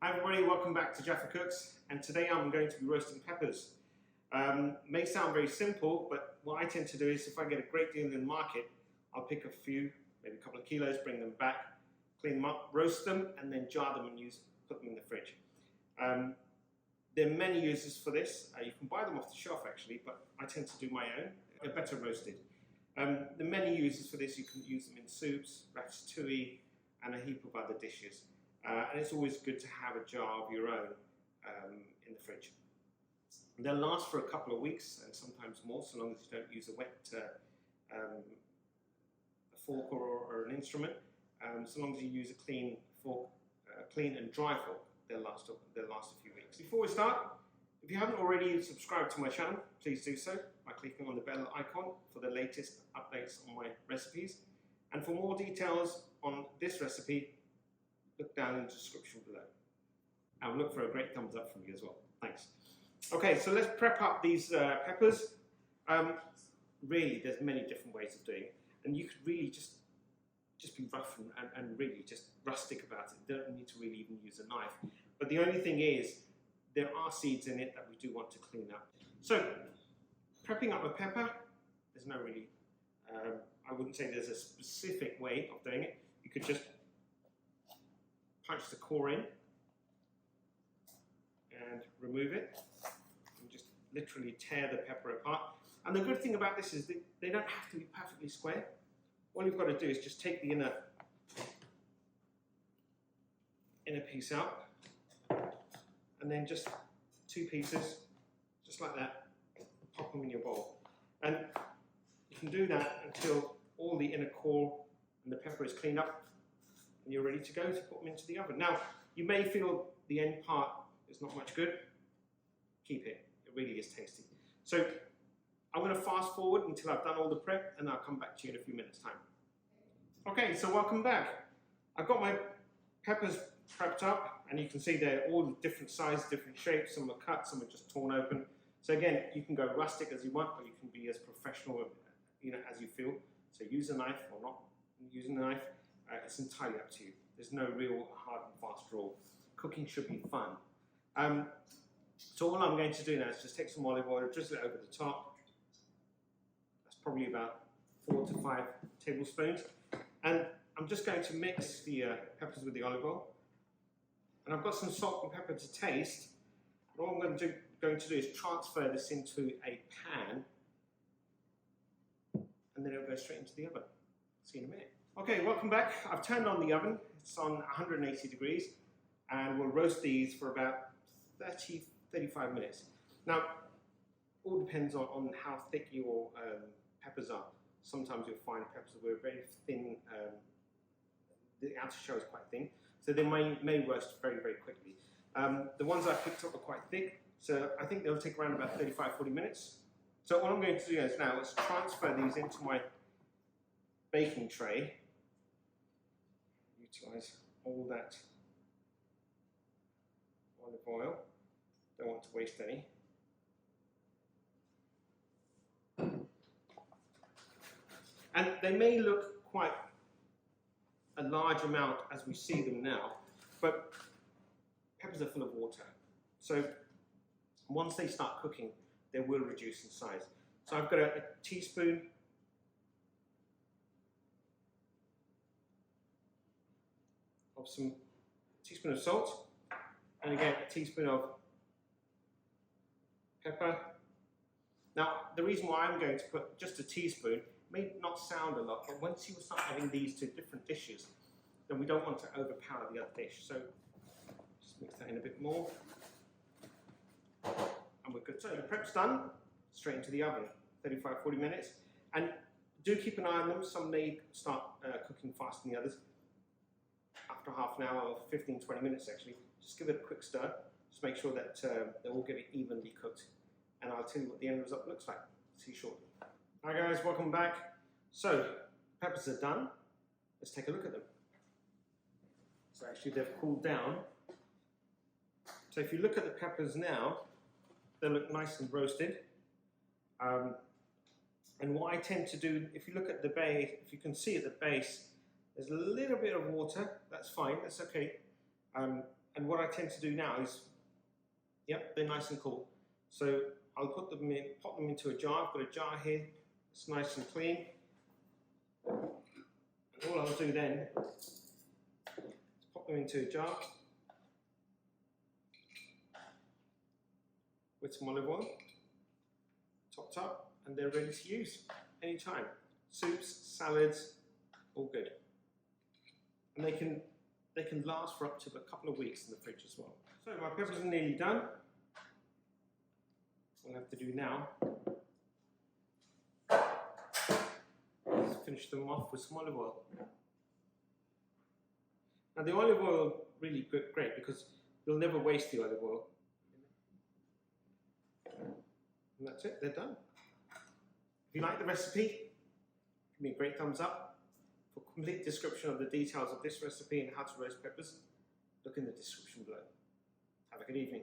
Hi everybody, welcome back to Jaffa Cooks, and today I'm going to be roasting peppers. May sound very simple, but what I tend to do is if I get a great deal in the market, I'll pick a few, maybe a couple of kilos, bring them back, clean them up, roast them, and then jar them and put them in the fridge. There are many uses for this. You can buy them off the shelf actually, but I tend to do my own. They're better roasted. There are many uses for this. You can use them in soups, ratatouille, and a heap of other dishes. And it's always good to have a jar of your own in the fridge. They'll last for a couple of weeks and sometimes more, so long as you don't use a wet a fork or an instrument. So long as you use a clean fork, clean and dry fork, they'll last a few weeks. Before we start, if you haven't already subscribed to my channel, please do so by clicking on the bell icon for the latest updates on my recipes. And for more details on this recipe, look down in the description below. And look for a great thumbs up from you as well. Thanks. Okay, so let's prep up these peppers. Really, there's many different ways of doing it. And you could really just be rough and really just rustic about it. You don't need to really even use a knife. But the only thing is, there are seeds in it that we do want to clean up. So, prepping up a pepper, there's no really, I wouldn't say there's a specific way of doing it. You could just punch the core in and remove it and just literally tear the pepper apart. And the good thing about this is that they don't have to be perfectly square. All you've got to do is just take the inner piece out and then just two pieces, just like that, pop them in your bowl. And you can do that until all the inner core and the pepper is cleaned up and you're ready to go to put them into the oven. Now, you may feel the end part is not much good. Keep it. It really is tasty. So I'm going to fast forward until I've done all the prep and I'll come back to you in a few minutes' time. Okay, so welcome back. I've got my peppers prepped up and you can see they're all different sizes, different shapes. Some are cut, some are just torn open. So again, you can go rustic as you want, but you can be as professional as you feel. So use a knife or not using a knife. It's entirely up to you. There's no real hard and fast rule. Cooking should be fun. So all I'm going to do now is just take some olive oil, drizzle it over the top. That's probably about 4 to 5 tablespoons. And I'm just going to mix the peppers with the olive oil. And I've got some salt and pepper to taste. And all I'm going to do is transfer this into a pan. And then it'll go straight into the oven. See you in a minute. Okay, welcome back. I've turned on the oven. It's on 180 degrees. And we'll roast these for about 35 minutes. Now, all depends on how thick your peppers are. Sometimes you'll find peppers that are very thin, the outer shell is quite thin, so they may roast very, very quickly. The ones I picked up are quite thick, so I think they'll take around about 35-40 minutes. So what I'm going to do now is transfer these into my baking tray. Utilize all that olive oil. Don't want to waste any. And they may look quite a large amount as we see them now, but peppers are full of water. So once they start cooking, they will reduce in size. So I've got a teaspoon of salt, and again a teaspoon of pepper. Now the reason why I'm going to put just a teaspoon may not sound a lot, but once you start adding these to different dishes, then we don't want to overpower the other dish. So just mix that in a bit more, and we're good. So the prep's done. Straight into the oven, 35-40 minutes. And do keep an eye on them. Some may start cooking faster than the others. After half an hour or 15-20 minutes actually, just give it a quick stir. Just make sure that they're all getting evenly cooked. And I'll tell you what the end result looks like. See you shortly. Hi guys, welcome back. So, peppers are done. Let's take a look at them. So actually they've cooled down. So if you look at the peppers now, they look nice and roasted. And what I tend to do, if you look at the base, if you can see at the base, there's a little bit of water. That's fine, that's okay. And what I tend to do now is, yep, they're nice and cool. So I'll pop them into a jar. I've got a jar here. It's nice and clean. And all I'll do then is pop them into a jar with some olive oil, topped up, and they're ready to use anytime. Soups, salads, all good. And they can last for up to a couple of weeks in the fridge as well. So my peppers are nearly done. What I'll have to do now is finish them off with some olive oil. Now the olive oil really great because you'll never waste the olive oil. And that's it, they're done. If you like the recipe, give me a great thumbs up. For a complete description of the details of this recipe and how to roast peppers, look in the description below. Have a good evening.